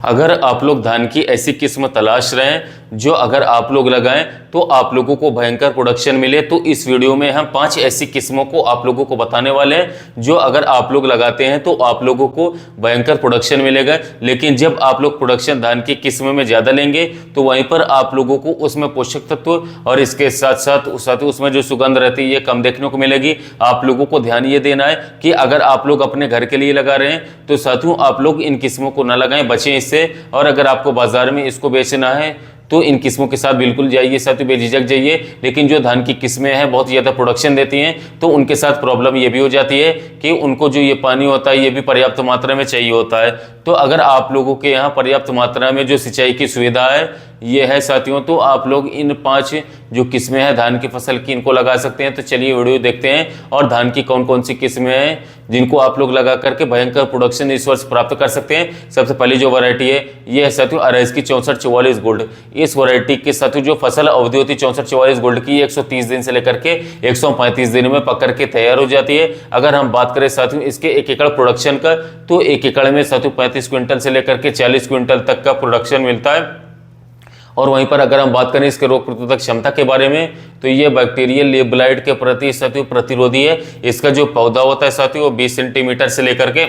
अगर आप लोग धान की ऐसी किस्म तलाश रहे हैं जो अगर आप लोग लगाएं तो आप लोगों को भयंकर प्रोडक्शन मिले, तो इस वीडियो में हम 5 ऐसी किस्मों को आप लोगों को बताने वाले हैं जो अगर आप लोग लगाते हैं तो आप लोगों को भयंकर प्रोडक्शन मिलेगा। लेकिन जब आप लोग प्रोडक्शन धान की किस्म में ज़्यादा लेंगे तो वहीं पर आप लोगों को उसमें पोषक तत्व और इसके साथ साथ उसमें जो सुगंध रहती है ये कम देखने को मिलेगी। आप लोगों को ध्यान ये देना है कि अगर आप लोग अपने घर के लिए लगा रहे हैं तो साथियों आप लोग इन किस्मों को न लगाएं, बचें इससे। और अगर आपको बाजार में इसको बेचना है तो इन किस्मों के साथ बिल्कुल जाइए साथियों, बेझिझक जाइए। लेकिन जो धान की किस्में हैं बहुत ज़्यादा प्रोडक्शन देती हैं तो उनके साथ प्रॉब्लम ये भी हो जाती है कि उनको जो ये पानी होता है ये भी पर्याप्त मात्रा में चाहिए होता है। तो अगर आप लोगों के यहाँ पर्याप्त मात्रा में जो सिंचाई की सुविधा है ये है साथियों, तो आप लोग इन 5 जो किस्में हैं धान की फसल की इनको लगा सकते हैं। तो चलिए वीडियो देखते हैं और धान की कौन कौन सी किस्में हैं जिनको आप लोग लगा करके भयंकर प्रोडक्शन इस वर्ष प्राप्त कर सकते हैं। सबसे पहली जो वैरायटी है ये है साथियों अरहर की 6444 गोल्ड। इस वैरायटी के साथियों जो फसल अवधि होती है 6444 गोल्ड की 130 दिन से लेकर के 135 दिन में पक करके तैयार हो जाती है। अगर हम बात करें साथियों इसके 1 एकड़ प्रोडक्शन का तो 1 एकड़ में साथियों 35 क्विंटल से लेकर के 40 क्विंटल तक का प्रोडक्शन मिलता है। और वहीं पर अगर हम बात करें इसके रोग प्रतिरोधक क्षमता के बारे में तो ये बैक्टीरियल लीफ ब्लाइट के प्रति साथियों प्रतिरोधी है। इसका जो पौधा होता है साथियों वो 20 सेंटीमीटर से लेकर के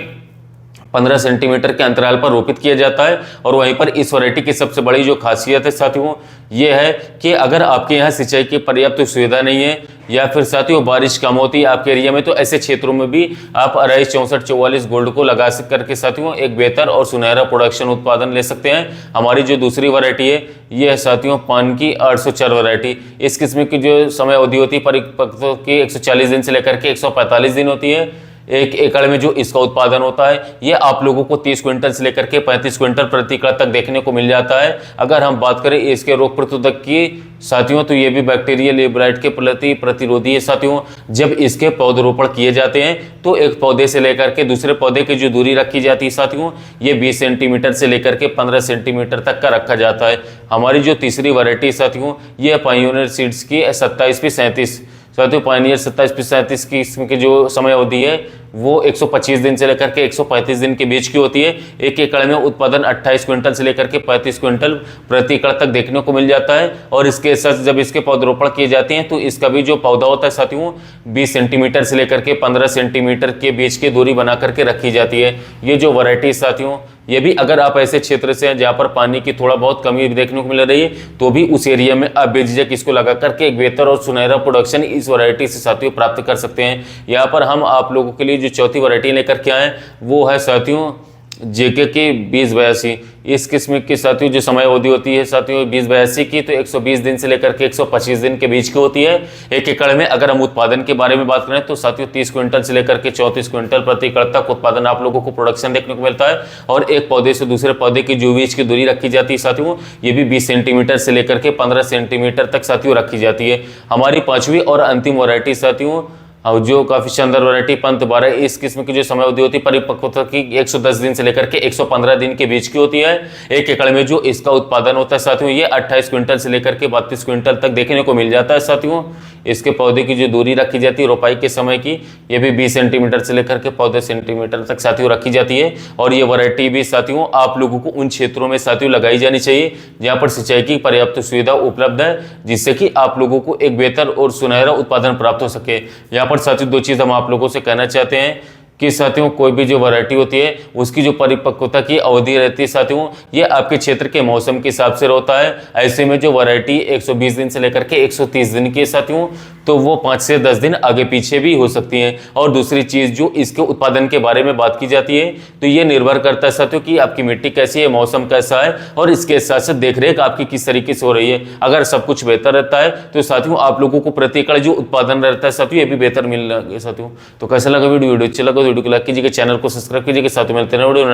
15 सेंटीमीटर के अंतराल पर रोपित किया जाता है। और वहीं पर इस वैरायटी की सबसे बड़ी जो खासियत है साथियों ये है कि अगर आपके यहाँ सिंचाई की पर्याप्त सुविधा नहीं है या फिर साथियों बारिश कम होती है आपके एरिया में तो ऐसे क्षेत्रों में भी आप अरहर 6444 गोल्ड को लगा करके साथियों एक बेहतर और सुनहरा प्रोडक्शन उत्पादन ले सकते हैं। हमारी जो दूसरी वैरायटी है ये है साथियों पान की 804 वैरायटी। इस किस्म की जो समय अवधि होती है परिपक्वता की 140 दिन से लेकर के 145 दिन होती है। 1 एकड़ में जो इसका उत्पादन होता है ये आप लोगों को 30 क्विंटल से लेकर के 35 क्विंटल प्रति एकड़ तक देखने को मिल जाता है। अगर हम बात करें इसके रोग प्रतिरोधक की साथियों तो ये भी बैक्टीरियल लीफ ब्लाइट के प्रति प्रतिरोधी है साथियों। जब इसके पौधरोपण किए जाते हैं तो एक पौधे से लेकर के दूसरे पौधे की जो दूरी रखी जाती है साथियों ये 20 सेंटीमीटर से लेकर के 15 सेंटीमीटर तक का रखा जाता है। हमारी जो तीसरी वैरायटी साथियों ये पायोनियर सीड्स की 27P37 साथियों पायनियर 27P37 की किस्म की जो समय अवधि है वो 125 दिन से लेकर के 135 दिन के बीच की होती है। 1 एकड़ में उत्पादन 28 क्विंटल से लेकर के 35 क्विंटल प्रति एकड़ तक देखने को मिल जाता है। और इसके साथ जब इसके पौधरोपण किए जाते हैं तो इसका भी जो पौधा होता है साथियों 20 सेंटीमीटर से लेकर के 15 सेंटीमीटर के बीच की दूरी बना करके रखी जाती है। ये जो वैरायटी साथियों ये भी अगर आप ऐसे क्षेत्र से हैं जहाँ पर पानी की थोड़ा बहुत कमी देखने को मिल रही है तो भी उस एरिया में आप बेझिझक इसको लगा करके एक बेहतर और सुनहरा प्रोडक्शन इस वैरायटी से साथियों प्राप्त कर सकते हैं। यहाँ पर हम आप लोगों के लिए जो चौथी वैरायटी लेकर के आए वो है साथियों जेके की 2082। इस किस्म की साथियों जो समय अवधि होती है साथियों 2082 की तो 120 दिन से लेकर के 125 दिन के बीच की होती है। 1 एकड़ में अगर हम उत्पादन के बारे में बात करें तो साथियों 30 क्विंटल से लेकर के 34 क्विंटल प्रति एकड़ तक उत्पादन आप लोगों को प्रोडक्शन देखने को मिलता है। और एक पौधे से दूसरे पौधे की जो बीच की दूरी रखी जाती है साथियों ये भी 20 सेंटीमीटर से लेकर के 15 सेंटीमीटर तक साथियों रखी जाती है। हमारी 5वीं और अंतिम वैरायटी साथियों और जो काफी शानदार वैरायटी पंत 12 इस किस्म की जो समय अवधि होती है परिपक्वता की 110 दिन से लेकर के 115 दिन के बीच की होती है। 1 एकड़ में जो इसका उत्पादन होता है साथियों ये 28 क्विंटल से लेकर के 32 क्विंटल तक देखने को मिल जाता है साथियों। इसके पौधे की जो दूरी रखी जाती है रोपाई के समय की ये भी 20 सेंटीमीटर से लेकर के 15 सेंटीमीटर तक साथियों रखी जाती है। और ये वैरायटी भी साथियों आप लोगों को उन क्षेत्रों में साथियों लगाई जानी चाहिए जहाँ पर सिंचाई की पर्याप्त सुविधा उपलब्ध है जिससे कि आप लोगों को एक बेहतर और सुनहरा उत्पादन प्राप्त हो सके। यहाँ पर साथियों 2 चीज़ हम आप लोगों से कहना चाहते हैं कि साथियों कोई भी जो वैरायटी होती है उसकी जो परिपक्वता की अवधि रहती है साथियों ये आपके क्षेत्र के मौसम के हिसाब से होता है। ऐसे में जो वैरायटी 120 दिन से लेकर के 130 दिन की साथियों तो वो 5 से 10 दिन आगे पीछे भी हो सकती हैं। और दूसरी चीज़ जो इसके उत्पादन के बारे में बात की जाती है तो ये निर्भर करता है साथियों कि आपकी मिट्टी कैसी है, मौसम कैसा है और इसके साथ साथ देखरेख आपकी किस तरीके से हो रही है। अगर सब कुछ बेहतर रहता है तो साथियों आप लोगों को प्रति एकड़ जो उत्पादन रहता है साथियों ये भी बेहतर मिल रहा है साथियों। तो कैसा लगा वीडियो अच्छा लगा वीडियो को लाइक कीजिएगा, चैनल को सब्सक्राइब कीजिएगा, साथ में मिलते हैं वीडियो।